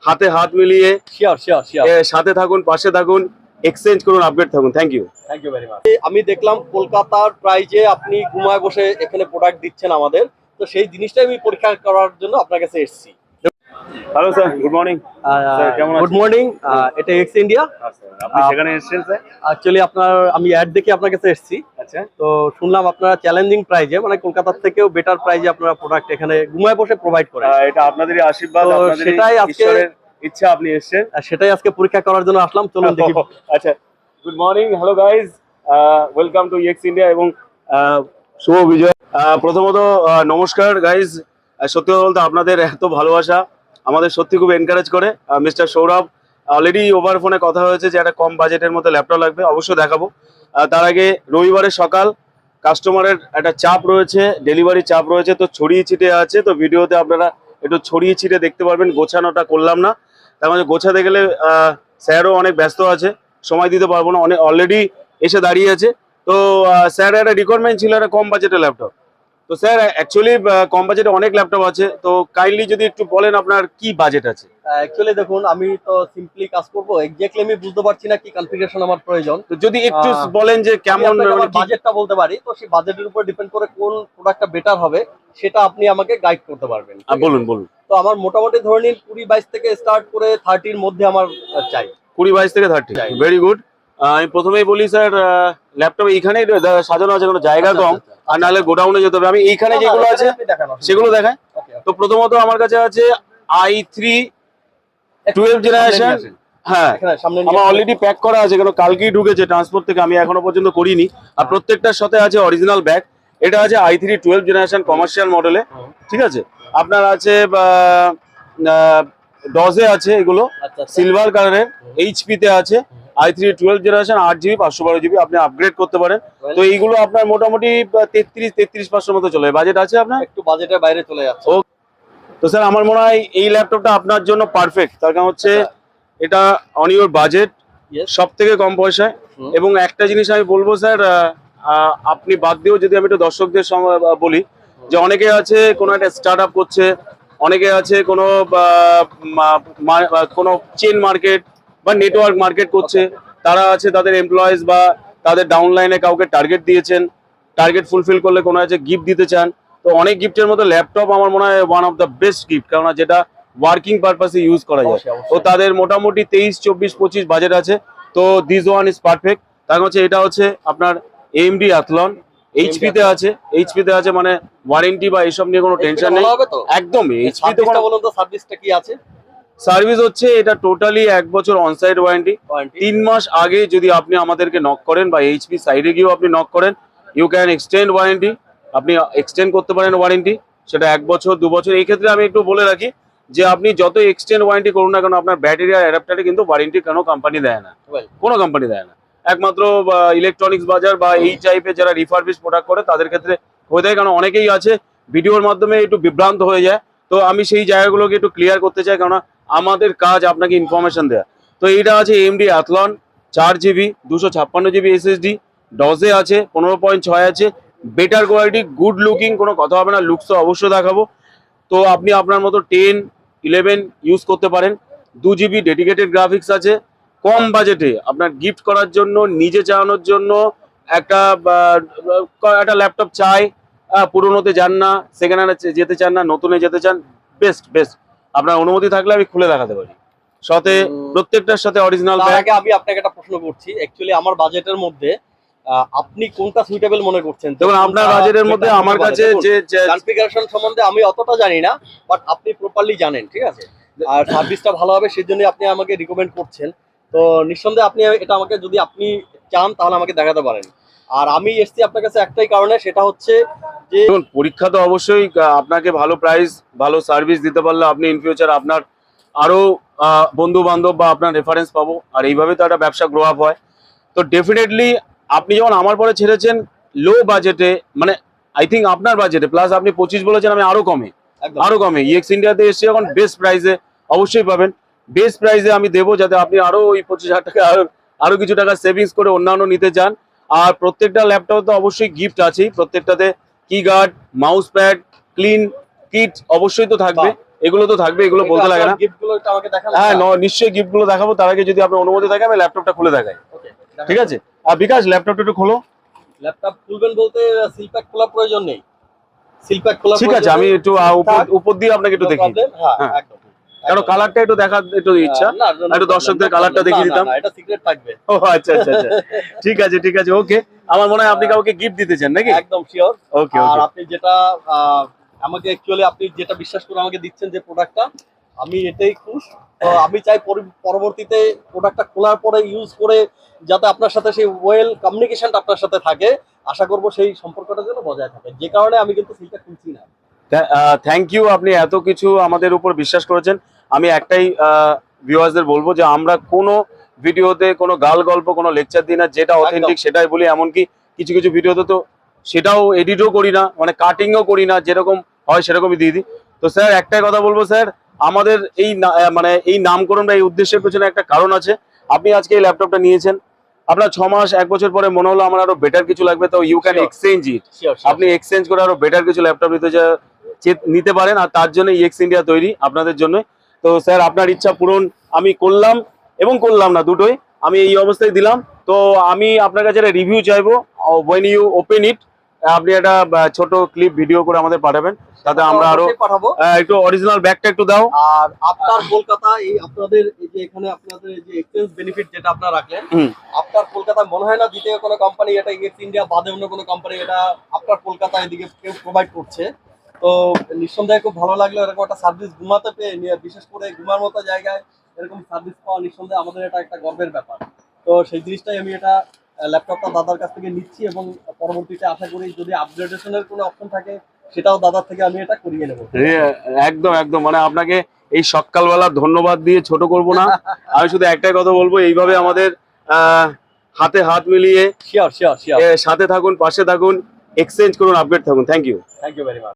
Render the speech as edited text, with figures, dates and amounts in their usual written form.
হাতে হাত মিলিয়ে শিওর শিওর শিওর সাথে থাকুন, পাশে থাকুন, এক্সচেঞ্জ করুন, আপগ্রেড থাকুন। Thank you very much. আমি দেখলাম কলকাতার প্রাইজে আপনি গুমায় বসে এখানে প্রোডাক্ট দিচ্ছেন আমাদের, তো সেই জিনিসটাই আমি পরীক্ষা করার জন্য আপনার কাছে এসেছি। Hello sir, good morning. Good morning. এটা এক্স ইন্ডিয়া। আপনি সেখানে এসেছেন স্যার? অ্যাকচুয়ালি আমি অ্যাড দেখে আপনার কাছে এসেছি। আচ্ছা, তো শুনলাম আপনারা চ্যালেঞ্জিং প্রাইজে, মানে কলকাতার থেকেও বেটার প্রাইজে আপনারা প্রোডাক্ট এখানে গুমায় বসে প্রোভাইড করেন। এটা আপনাদেরই আশীর্বাদ, আপনাদের সেটাই আজকে ঈশ্বরের ইচ্ছা আপনি এসেছেন। সেটাই আজকে পরীক্ষা করার জন্য আসলাম, চলুন দেখি। আচ্ছা, good morning, hello guys, welcome to x India এবং শুভ বিজয়। প্রথমত নমস্কার গাইজ। সত্যি কথা বলতে আপনাদের এত ভালোবাসা আমাদের সত্যি খুব এনকারেজ করে। মিস্টার সৌরভ অলরেডি ওভার ফোনে কথা হয়েছে যে একটা কম বাজেটের মধ্যে ল্যাপটপ লাগবে, অবশ্যই দেখাবো। তার আগে রবিবারের সকাল, কাস্টমারের একটা চাপ রয়েছে, ডেলিভারি চাপ রয়েছে, তো ছড়িয়ে ছিটে আছে, তো ভিডিওতে আপনারা একটু ছড়িয়ে ছিটে দেখতে পারবেন। গোছানোটা করলাম না, তার মানে গোছাতে গেলে স্যারও অনেক ব্যস্ত আছে, সময় দিতে পারবো না, অনেক অলরেডি এসে দাঁড়িয়ে আছে। তো স্যার একটা রিকোয়ারমেন্ট ছিল একটা কম বাজেটের ল্যাপটপ। তো স্যার অ্যাকচুয়ালি কম বাজেটে অনেক ল্যাপটপ আছে, তো কাইন্ডলি যদি একটু বলেন আপনার কি বাজেট আছে। অ্যাকচুয়ালি দেখুন, আমি তো সিম্পলি কাজ করবো, এক্স্যাক্টলি আমি বুঝতে পারছি না কি কনফিগারেশন আমার প্রয়োজন। তো যদি একটু বলেন যে কেমন বাজেটটা বলতে পারি, তো সেই বাজেটের উপর ডিপেন্ড করে কোন প্রোডাক্টটা বেটার হবে সেটা আপনি আমাকে গাইড করতে পারবেন। বলুন বলুন। তো আমার মোটামুটি ধরে নিন 20-22 থেকে স্টার্ট করে 30-র মধ্যে আমার চাই। 20-22 থেকে 30, ভেরি গুড। আমি প্রথমেই বলি স্যার, ল্যাপটপ এইখানে সাজানো আছে, কোনো জায়গা কম, আর নাহলে গোডাউনে যেতে হবে। আমি এইখানে যেগুলো আছে সেগুলো দেখাই। তো প্রথমত আমার কাছে আছে i3 12 জেনারেশন। হ্যাঁ, আমার অলরেডি প্যাক করা আছে, কেন কালকেই ঢুকেছে ট্রান্সপোর্ট থেকে, আমি এখনো পর্যন্ত করিনি। আর প্রত্যেকটার সাথে আছে অরিজিনাল ব্যাগ। এটা আছে i3 12 জেনারেশন কমার্শিয়াল মডেলে, ঠিক আছে। আপনার আছে ডজে আছে, এগুলো সিলভার কালারের, এইচপি তে আছে i3 12 জেনারেশন 8GB 512GB, আপনি আপগ্রেড করতে পারেন। তো এইগুলো আপনার মোটামুটি 33-500 মতো চলে। বাজেট আছে আপনার? একটু বাজেটের বাইরে চলে যাচ্ছে। তো স্যার আমার মনে হয় এই ল্যাপটপটা আপনার জন্য পারফেক্ট, তার কারণ হচ্ছে এটা অন ইউর বাজেট, সব থেকে কম পয়সায়। এবং একটা জিনিস আমি বলবো স্যার, আপনি বাদ দিয়েও যদি আমি একটু দর্শকদের বলি, যে অনেকে আছে কোনো একটা স্টার্ট আপ করছে, অনেকে আছে কোনো কোনো চেন মার্কেট বা নেটওয়ার্ক মার্কেট করছে, তারা আছে তাদের এমপ্লয়িজ বা তাদের ডাউনলাইনে কাউকে টার্গেট দিয়েছেন, টার্গেট ফুলফিল করলে কোনো আছে গিফট দিতে চান। তো অনেক গিফটের মধ্যে ল্যাপটপ আমার মনে হয় one of the best gift, কারণ যেটা ওয়ার্কিং পারপাসে ইউজ করা যায়। তো তাদের মোটামুটি 23-24-25 বাজেট আছে, তো দিস ওয়ান ইজ পারফেক্ট। তার হচ্ছে এটা হচ্ছে আপনার AMD আথলন, এইচপিতে আছে, এইচপিতে আছে, মানে ওয়ারেন্টি বা এইসব নিয়ে কোনো টেনশন নেই একদম। এইচপি তো বলুন তো সার্ভিসটা কি আছে? সার্ভিস হচ্ছে এটা টোটালি 1 বছর অনসাইট ওয়ারেন্টি। 3 মাস আগে যদি আপনি আমাদেরকে নক করেন বা এইচপি সাইডে গিয়েও আপনি নক করেন, ইউ ক্যান এক্সটেন্ড ওয়ারেন্টি, আপনি এক্সটেন্ড করতে পারেন ওয়ারেন্টি, সেটা 1 বছর 2 বছর। এই ক্ষেত্রে আমি একটু বলে রাখি যে আপনি যত এক্সটেন্ড ওয়ারেন্টি করুন না কেন, আপনার ব্যাটারি আর অ্যাডাপ্টারে কিন্তু ওয়ারেন্টি কোনো কোম্পানি দেয় না, কোনো কোম্পানি দেয় না। একমাত্র ইলেকট্রনিক্স বাজার বা এই টাইপের যারা রিফারবিশ প্রোডাক্ট করে তাদের ক্ষেত্রে হয়ে যায়, কারণ অনেকেই আছে ভিডিওর মাধ্যমে একটু বিভ্রান্ত হয়ে যায়। তো আমি সেই জায়গাগুলোকে একটু ক্লিয়ার করতে চাই, কারণ আমাদের কাজ আপনাকে ইনফরমেশন দেওয়া। তো এইটা আছে AMD আথলন 4GB 256GB SSD, ডজে আছে 15.6 আছে, বেটার কোয়ালিটি, গুড লুকিং, কোনো কথা হবে না, লুকস তো অবশ্যই দেখাবো। তো আপনি আপনার মতো 10-11 ইউজ করতে পারেন। 2GB ডেডিকেটেড গ্রাফিক্স আছে, কম বাজেটে আপনার গিফট করার জন্য, নিজে চালানোর জন্য একটা ল্যাপটপ চাই, পুরোনোতে যান না, সেকেন্ড হ্যান্ডে যেতে চান না, নতুনে যেতে চান, বেস্ট। আপনার অনুমতি থাকলে আমি খুলে দেখাতে পারি, সাথে প্রত্যেকটার সাথে অরিজিনাল ব্যাগ। আগে আমি আপনাকে একটা প্রশ্ন করছি, অ্যাকচুয়ালি আমার বাজেটের মধ্যে আপনি কোনটা সুইটেবল মনে করছেন? দেখুন আপনার বাজেটের মধ্যে আমার কাছে যে কনফিগারেশন সম্বন্ধে আমি অতটা জানি না, বাট আপনি প্রপারলি জানেন, ঠিক আছে, আর সার্ভিসটা ভালো হবে সেজন্য আপনি আমাকে রিকমেন্ড করছেন। তো নিঃসন্দেহে আপনি এটা আমাকে, যদি আপনি চান তাহলে আমাকে দেখাতে পারেন। আর আমি এসছি আপনার কাছে একটাই কারণে, সেটা হচ্ছে যে পরীক্ষা তো অবশ্যই আপনাকে ভালো প্রাইস ভালো সার্ভিস দিতে পারলে আপনি ইন ফিউচার আপনার আরো বন্ধু বান্ধব বা আপনার রেফারেন্স পাবো, আর এইভাবে তো একটা ব্যবসা গ্রো আপ হয়। তো ডেফিনেটলি আপনি যখন আমার পরে ছেড়েছেন লো বাজেটে, মানে আই থিঙ্ক আপনার বাজেটে প্লাস আপনি 25 বলেছেন, আমি আরো কমে এক্স ইন্ডিয়াতে এসছি এখন বেস্ট প্রাইসে অবশ্যই পাবেন। বেস্ট প্রাইসে আমি দেবো, যাতে আপনি আরো ওই 25,000 টাকা আরো কিছু টাকা সেভিংস করে অন্যান্য নিতে চান। আর প্রত্যেকটা ল্যাপটপ তো অবশ্যই গিফট আছেই, প্রত্যেকটাতে কি guard, mouse pad, clean kit অবশ্যই তো থাকবে, এগুলো তো থাকবে, এগুলো বলতে লাগে না। গিফট গুলো একটু আমাকে দেখাবেন? হ্যাঁ, নিশ্চয়ই গিফট গুলো দেখাবো। তার আগে যদি আপনার অনুমতি থাকে আমি ল্যাপটপটা খুলে দেখাই। ওকে, ঠিক আছে। আর বিকাশ, ল্যাপটপটা একটু খোলো। ল্যাপটপ খুলবেন বলতে সিল প্যাক খোলা প্রয়োজন নেই। সিল প্যাক খোলা ঠিক আছে, আমি একটু উপর দিয়ে আপনাকে একটু দেখি। হ্যাঁ, হ্যাঁ, একদম। কারণ কালারটা একটু দেখার একটু ইচ্ছা, একটু দর্শকদের কালারটা দেখিয়ে দিতাম। এটা সিক্রেট থাকবে। ও আচ্ছা আচ্ছা আচ্ছা, ঠিক আছে ঠিক আছে, ওকে। আমার মনে হয় আপনি কাউকে গিফট দিতে চান নাকি? একদম শিওর। ওকে আর ওকে। আপনি যেটা আমাকে অ্যাকচুয়ালি আপনি যেটা বিশ্বাস করে আমাকে দিচ্ছেন যে প্রোডাক্টটা, আমি এটাই খুশি। তো আমি চাই পরবর্তীতে প্রোডাক্টটা খোলার পরে ইউজ করে যাতে আপনার সাথে সেই ওয়েল কমিউনিকেশনটা আপনার সাথে থাকে, আশা করব সেই সম্পর্কটা যেন বজায় থাকে, যে কারণে আমি কিন্তু সিলটা খুলছি না। থ্যাংক ইউ, আপনি এত কিছু আমাদের উপর বিশ্বাস করেছেন। আমি একটাই ভিউয়ার্সদের বলবো যে আমরা কোনো ভিডিওতে কোনো গাল গল্প, কোনো লেকচার দিই না, যেটা অথেন্টিক সেটাই বলি। এমনকি কিছু কিছু ভিডিওতে তো সেটাও এডিটও করি না, মানে কাটিংও করি না, যেরকম হয় সেরকমই দিয়ে দিই। তো স্যার একটাই কথা বলবো স্যার, আমাদের এই মানে এই নামকরণ বা এই উদ্দেশ্যের পেছনে একটা কারণ আছে। আপনি আজকে এই ল্যাপটপটা নিয়েছেন, আপনার 6 মাস 1 বছর পরে মনে হলো আমার আরো বেটার কিছু লাগবে, তো ইউ ক্যান এক্সচেঞ্জ ইট। আপনি এক্সচেঞ্জ করে আরো বেটার কিছু ল্যাপটপ নিতে পারেন, আর তার জন্য এক্স ইন্ডিয়া তৈরি আপনাদের জন্য। তো স্যার আপনার ইচ্ছা পূরণ আমি করলাম এবং করলাম না, দুটোই আমি এই অবস্থায় দিলাম। তো আমি আপনার কাছে একটা রিভিউ চাইবো, ওয়েন ইউ ওপেন ইট আপনি একটা ছোট ক্লিপ ভিডিও করে আমাদের পাঠাবেন, তাতে আমরা আরো পাঠাবো। একটু অরিজিনাল ব্যাগটা একটু দাও। আর আপনার কলকাতা এই আপনাদের এই যে এখানে আপনাদের এই যে এক্সচেঞ্জ বেনিফিট যেটা আপনারা রাখলেন, আপনার কলকাতায় মনে হয় না দ্বিতীয় কোনো কোম্পানি, এটা এক্স ইন্ডিয়া বাদে অন্য কোনো কোম্পানি এটা আপনার কলকাতা এদিকে কেউ প্রোভাইড করছে। তো নিঃসন্দেহে খুব ভালো লাগলো এরকম একটা সার্ভিস ঘুমাতে পেয়ে, বিশেষ করে ঘুমার মতো জায়গায় এরকম সার্ভিস পাওয়া নিঃসন্দেহে আমাদের এটা একটা গর্বের ব্যাপার। তো সেই জিনিসটাই আমি এটা ল্যাপটপটা দাদার কাছ থেকে নিচ্ছি, এবং পরবর্তীতে আশা করি যদি আপগ্রেডেশনের কোনো অপশন থাকে সেটাও দাদার থেকে আমি এটা করিয়ে নেবো। একদম একদম, মানে আপনাকে এই সকালবেলা ধন্যবাদ দিয়ে ছোট করব না। আমি শুধু একটাই কথা বলবো, এইভাবে আমাদের হাতে হাত মিলিয়ে শিওর শিওর শিওর সাথে থাকুন, পাশে থাকুন, এক্সচেঞ্জ করুন, আপডেট থাকুন। Thank you very much.